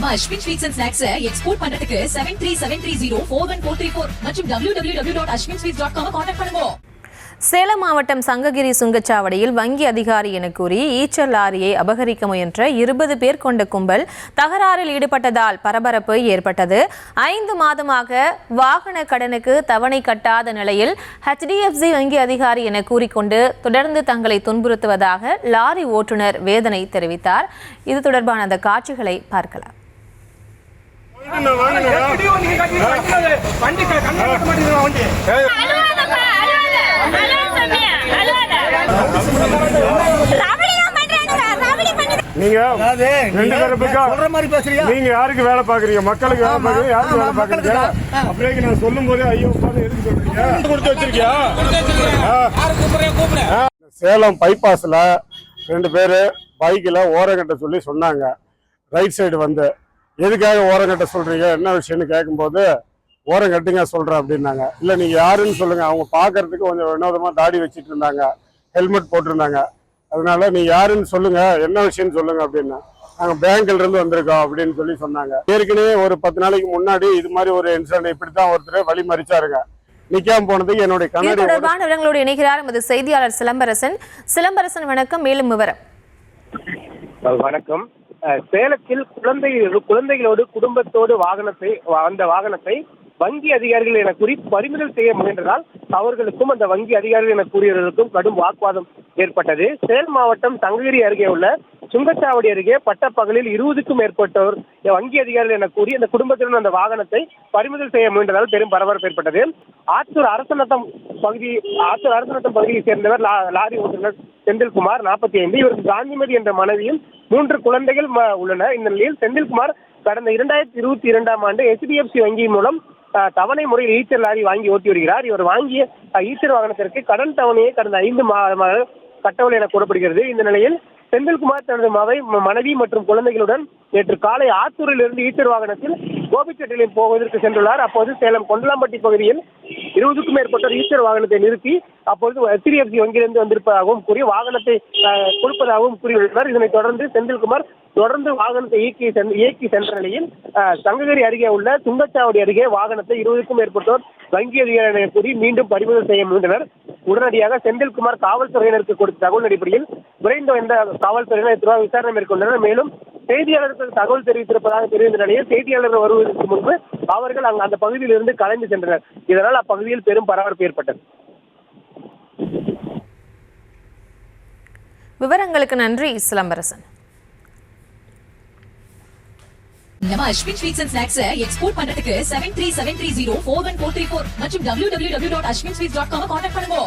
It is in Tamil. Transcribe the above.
நம்ம Ashwin sweets and snacks export பண்றதுக்கு 7373041434 மற்றும் www.ashwinsweets.com கான்டாக்ட் பண்ணுங்க. சேலம் மாவட்டம் சங்ககிரி சுங்கச்சாவடியில் வங்கி அதிகாரி என கூறி ஈச்சர் லாரியை அபகரிக்க முயன்ற 20 பேர் கொண்ட கும்பல் தகராறில் ஈடுபட்டதால் பரபரப்பு ஏற்பட்டது. 5 மாதமாக வாகன கடனுக்கு தவணை கட்டாத நிலையில் HDFC வங்கி அதிகாரி என கூறிக்கொண்டு தொடர்ந்து தங்களை துன்புறுத்துவதாக லாரி ஓட்டுநர் வேதனை தெரிவித்தார். இது தொடர்பான அந்த காட்சிகளை பார்க்கலாம். நீங்க யாருக்கு வேலை பாக்குறீங்க? மக்களுக்கு வேலை பாக்குறீங்க, யாருக்கு வேலை பாக்குறீங்க? அப்படியே நான் சொல்லும் போதே ஐயோ எதுக்கு சொல்றீங்க? கொடுத்து வச்சிருக்கியா? சேலம் பைபாஸ்ல 2 பேரு பைக்ல ஓரங்கட்ட சொல்லி சொன்னாங்க. ரைட் சைடு வந்து எதுக்காக ஓரங்கட்ட சொல்றீங்க, என்ன விஷயம்னு கேட்கும்போது ஓரங்கட்டுங்க சொல்றேன் அப்படின்னாங்க. இல்ல நீங்க யாருன்னு சொல்லுங்க. அவங்க பாக்குறதுக்கு கொஞ்சம் வினோதமா தாடி வச்சிட்டு இருந்தாங்க, ஹெல்மெட் போட்டிருந்தாங்க. அதனால நீ யாருன்னு சொல்லுங்க, என்ன விஷயம்னு சொல்லுங்க அப்படின்னா நாங்க பேங்க்ல இருந்து வந்திருக்கோம் அப்படின்னு சொல்லி சொன்னாங்க. ஏற்கனவே ஒரு 10 நாளைக்கு முன்னாடி இது மாதிரி ஒரு இன்சிடென்ட் இப்படித்தான் ஒருத்தர் வழி மறிச்சாருங்க. நிக்காம போனதுக்கு என்னுடைய கண்ணாடி தொடர்பான விவரங்களோடு இணைகிறார் எமது செய்தியாளர் சிலம்பரசன். சிலம்பரசன் வணக்கம். மேலும் விவரம். வணக்கம். சேலத்தில் குழந்தைகளோடு குடும்பத்தோடு வாகனத்தை வங்கி அதிகாரிகள் என கூறி பறிமுதல் செய்ய முயன்றதால் அவர்களுக்கும் அந்த வங்கி அதிகாரிகள் என கூறியவர்களுக்கும் கடும் வாக்குவாதம் ஏற்பட்டது. சேலம் மாவட்டம் சங்ககிரி அருகே உள்ள சுங்கச்சாவடி அருகே பட்டப்பகலில் 20க்கும் மேற்பட்டோர் வங்கி அதிகாரிகள் என கூறி அந்த குடும்பத்துடன் அந்த வாகனத்தை பறிமுதல் செய்ய முயன்றதால் பெரும் பரபரப்பு ஏற்பட்டது. ஆத்தூர் அரசநத்தம் பகுதியை சேர்ந்தவர் லாரி ஓட்டுநர் செந்தில்குமார் 45. இவருக்கு காந்திமதி என்ற மனைவியும் 3 குழந்தைகள் உள்ளனர். இந்த நிலையில் செந்தில்குமார் கடந்த 2022ஆம் ஆண்டு HDFC வங்கி மூலம் தவணை முறையில் ஈச்சர் லாரி வாங்கி ஓட்டி வருகிறார். இவர் வாங்கிய ஈச்சர் வாகனத்திற்கு கடன் தவணையை கடந்த 5 மாதமாக கட்டவில்லை என கூறப்படுகிறது. இந்த நிலையில் செந்தில்குமார் தனது மனைவி மற்றும் குழந்தைகளுடன் நேற்று காலை ஆத்தூரில் இருந்து ஈச்சர் வாகனத்தில் கோபிச்செட்டிலில் போவதற்கு சென்றுள்ளார். அப்போது சேலம் கொண்டலாம்பட்டி பகுதியில் 20க்கும் மேற்பட்டோர் ஈச்சர் வாகனத்தை நிறுத்தி அப்போது HDFC வங்கியிலிருந்து வந்திருப்பதாகவும் கூறி வாகனத்தை கொடுப்பதாகவும் கூறியுள்ளனர். இதனைத் தொடர்ந்து செந்தில்குமார் தொடர்ந்து வாகனத்தை இயக்கி சென்ற நிலையில் சங்ககிரி அருகே உள்ள சுங்கச்சாவடி அருகே வாகனத்தை 20க்கும் மேற்பட்டோர் வங்கி அதிகாரிகளை கூறி மீண்டும் பறிமுதல் செய்ய முயன்றனர். உடனடியாக செந்தில்குமார் காவல்துறையினருக்கு கொடுத்த தகவல் அடிப்படையில் விரைந்து வந்த காவல்துறையினர் விசாரணை மேற்கொண்டனர். மேலும் செய்தியாளர்கள் தகவல் தெரிவித்திருப்பதாக தெரிவித்த நிலையில் செய்தியாளர்கள் வருவதற்கு முன்பு அவர்கள் அந்த பகுதியில் இருந்து கலைந்து சென்றனர். இதனால் அப்பகுதியில் பெரும் பரபரப்பு ஏற்பட்டது. விவரங்களுக்கு நன்றி சிலம்பரசன். நம்ம Ashwin sweets and snacks export பண்றதுக்கு 7373041434 மற்றும் www.ashwinsweets.com கான்டாக்ட் பண்ணுங்க.